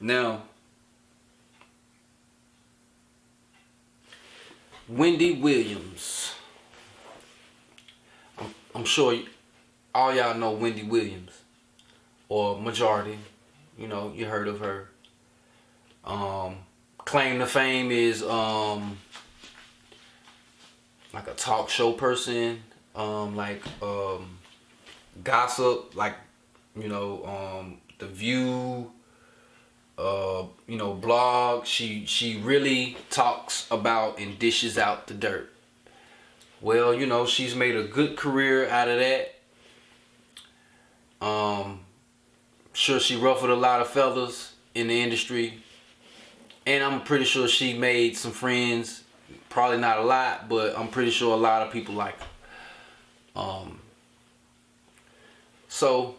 Now, Wendy Williams. I'm sure all y'all know Wendy Williams, or majority. You know, you heard of her. Claim to fame is like a talk show person, gossip, like, you know, The View, you know, blog. She really talks about and dishes out the dirt. Well, you know, she's made a good career out of that. Sure, she ruffled a lot of feathers in the industry, and I'm pretty sure she made some friends. Probably not a lot, but I'm pretty sure a lot of people like her. So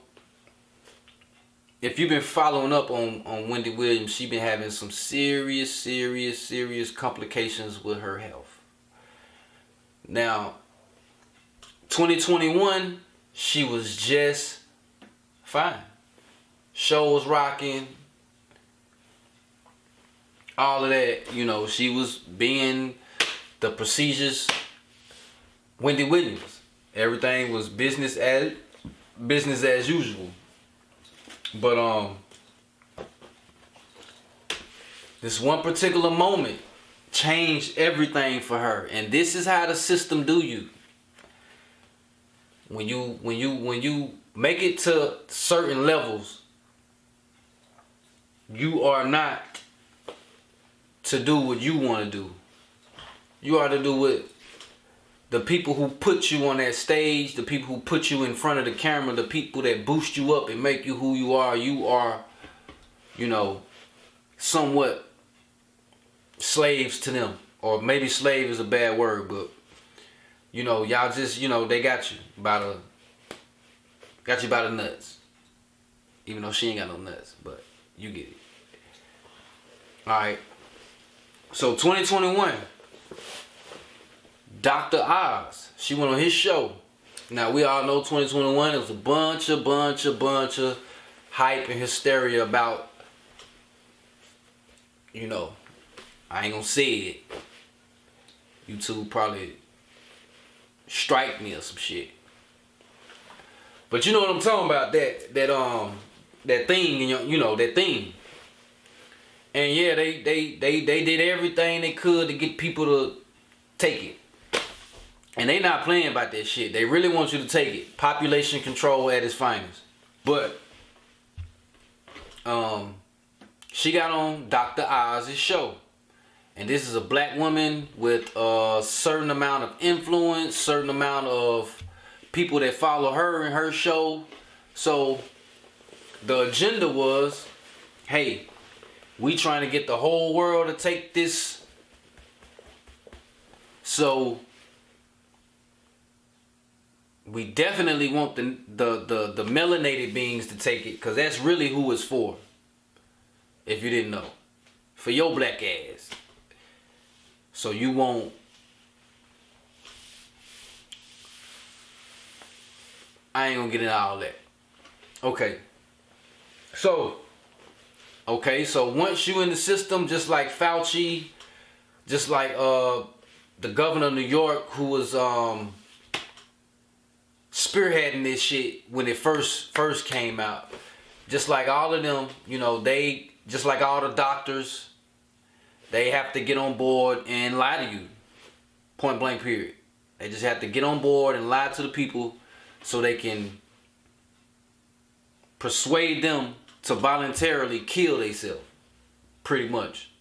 if you've been following up on Wendy Williams, she's been having some serious complications with her health. Now, 2021, she was just fine. Show was rocking. All of that, you know, she was being the procedures. Wendy Williams. Everything was business as usual. But this one particular moment changed everything for her. And this is how the system do you. When you make it to certain levels, you are not to do what you want to do. You are to do what the people who put you on that stage, the people who put you in front of the camera, the people that boost you up and make you who you are, you know, somewhat slaves to them. Or maybe slave is a bad word, but, you know, y'all just, you know, they got you by the nuts. Even though she ain't got no nuts, but you get it. Alright. So 2021, Dr. Oz, she went on his show. Now we all know 2021, it was a bunch of hype and hysteria about, you know, I ain't gonna say it. YouTube probably strike me or some shit. But you know what I'm talking about, that thing, you know, that thing. And yeah, they did everything they could to get people to take it. And they not playing about that shit. They really want you to take it. Population control at its finest. But she got on Dr. Oz's show. And this is a black woman with a certain amount of influence, certain amount of people that follow her and her show. So the agenda was, hey, we trying to get the whole world to take this. So we definitely want the melanated beings to take it, because that's really who it's for. If you didn't know. For your black ass. So you won't I ain't gonna get into all that. Okay. So once you in the system, just like Fauci, just like the governor of New York, who was spearheading this shit when it first came out, just like all of them, you know, they just like all the doctors, they have to get on board and lie to you. Point blank period. They just have to get on board and lie to the people so they can persuade them to voluntarily kill themselves, pretty much.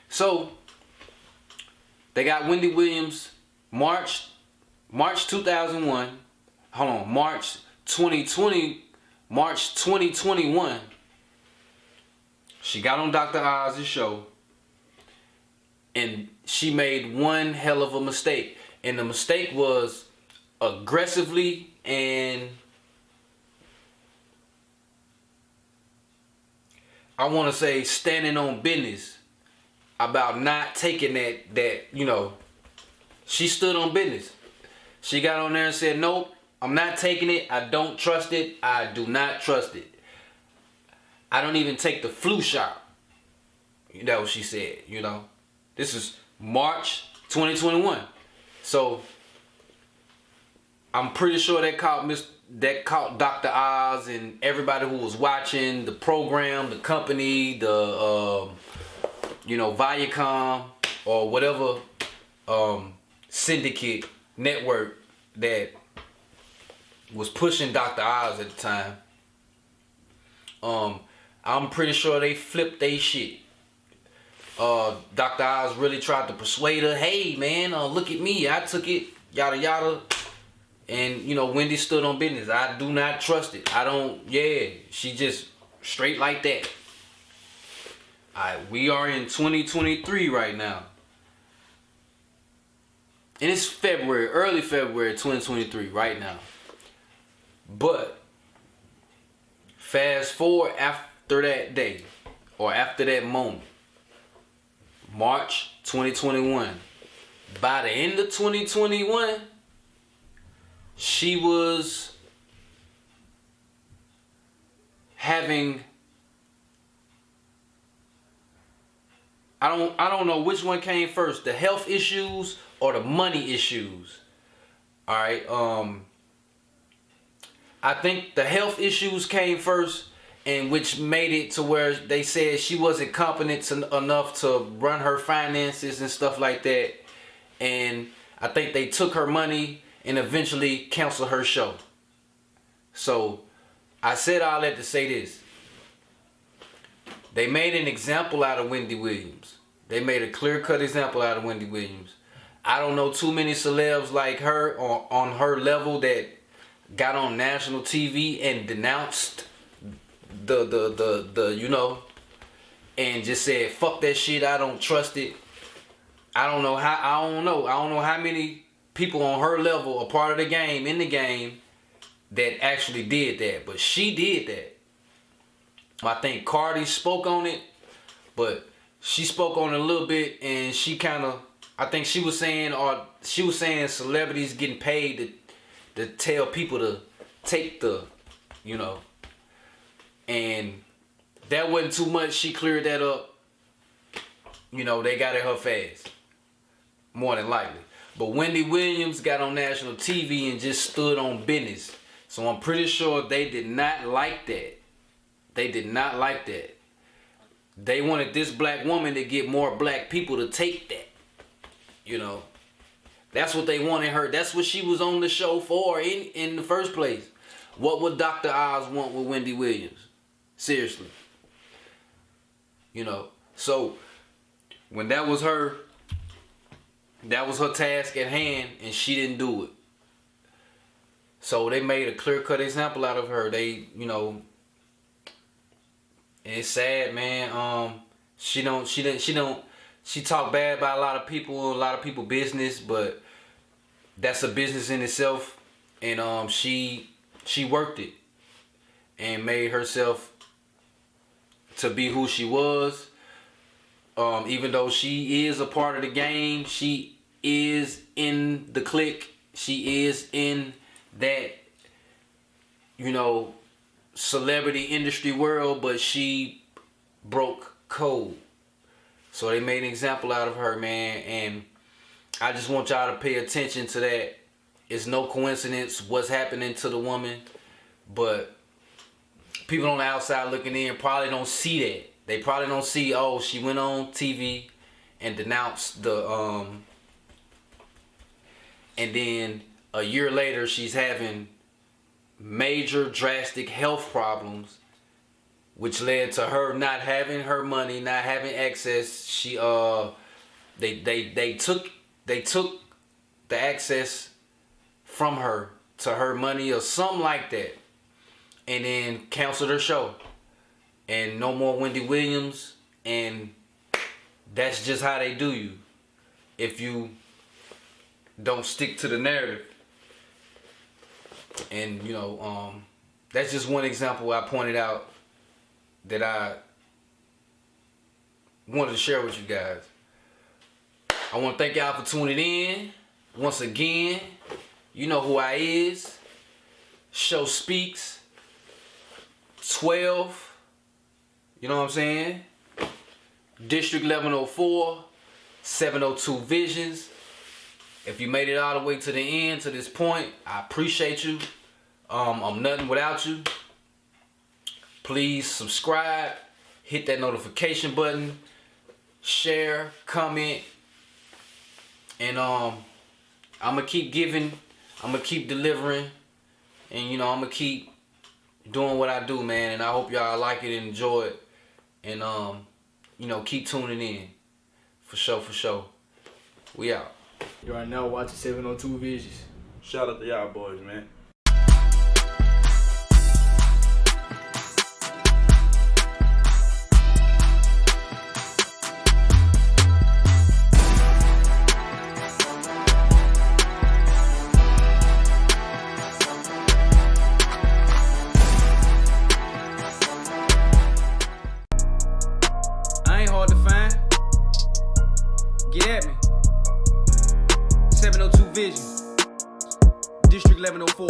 So they got Wendy Williams, March 2001. Hold on, March 2021. She got on Dr. Oz's show, and she made one hell of a mistake. And the mistake was aggressively and I want to say standing on business about not taking that, you know, she stood on business. She got on there and said, nope, I'm not taking it. I don't trust it. I do not trust it. I don't even take the flu shot. That's what she said, This is March 2021. So I'm pretty sure that caught Dr. Oz and everybody who was watching the program, the company, the Viacom or whatever syndicate network that was pushing Dr. Oz at the time. I'm pretty sure they flipped they shit. Dr. Oz really tried to persuade her, hey man, look at me, I took it, yada yada. And Wendy stood on business. I do not trust it. She just straight like that. Alright, we are in 2023 right now. And it's early February 2023 right now. But fast forward after that day, or after that moment, March 2021. By the end of 2021, she was having, I don't know which one came first, the health issues or the money issues. All right, I think the health issues came first, and which made it to where they said she wasn't competent enough to run her finances and stuff like that. And I think they took her money and eventually canceled her show. So I said all that to say this. They made an example out of Wendy Williams. They made a clear-cut example out of Wendy Williams. I don't know too many celebs like her on her level that got on national TV and denounced the and just said, fuck that shit, I don't trust it. I don't know how many people on her level, a part of the game, in the game, that actually did that. But she did that. I think Cardi spoke on it, but she spoke on it a little bit, and I think she was saying celebrities getting paid to tell people to take and that wasn't too much. She cleared that up. They got at her fast, more than likely. But Wendy Williams got on national TV and just stood on business. So I'm pretty sure they did not like that. They did not like that. They wanted this black woman to get more black people to take that. That's what they wanted her. That's what she was on the show for in the first place. What would Dr. Oz want with Wendy Williams? Seriously. So when that was her task at hand, and she didn't do it. So they made a clear-cut example out of her. They, and it's sad, man. She talked bad about a lot of people business, but that's a business in itself. And she worked it and made herself to be who she was. Even though she is a part of the game, she is in the clique, she is in that, celebrity industry world, but she broke code. So they made an example out of her, man, and I just want y'all to pay attention to that. It's no coincidence what's happening to the woman, but people on the outside looking in probably don't see that. They probably don't see, oh, she went on TV and denounced and then a year later she's having major drastic health problems, which led to her not having her money, not having access. They took the access from her to her money or something like that, and then canceled her show. And no more Wendy Williams, and that's just how they do you if you don't stick to the narrative. And that's just one example I pointed out that I wanted to share with you guys. I want to thank y'all for tuning in. Once again, you know who I is. Show Speaks 12 You know what I'm saying? District 1104, 702 Visions. If you made it all the way to the end, to this point, I appreciate you. I'm nothing without you. Please subscribe, hit that notification button, share, comment, and I'm gonna keep giving, I'm gonna keep delivering, and you know, I'm gonna keep doing what I do, man. And I hope y'all like it and enjoy it, and you know, keep tuning in, for sure, for sure. We out. You are now watching 702 Visions. Shout out to y'all boys, man. I ain't hard to find. Get at me. 702 Vision. District 1104.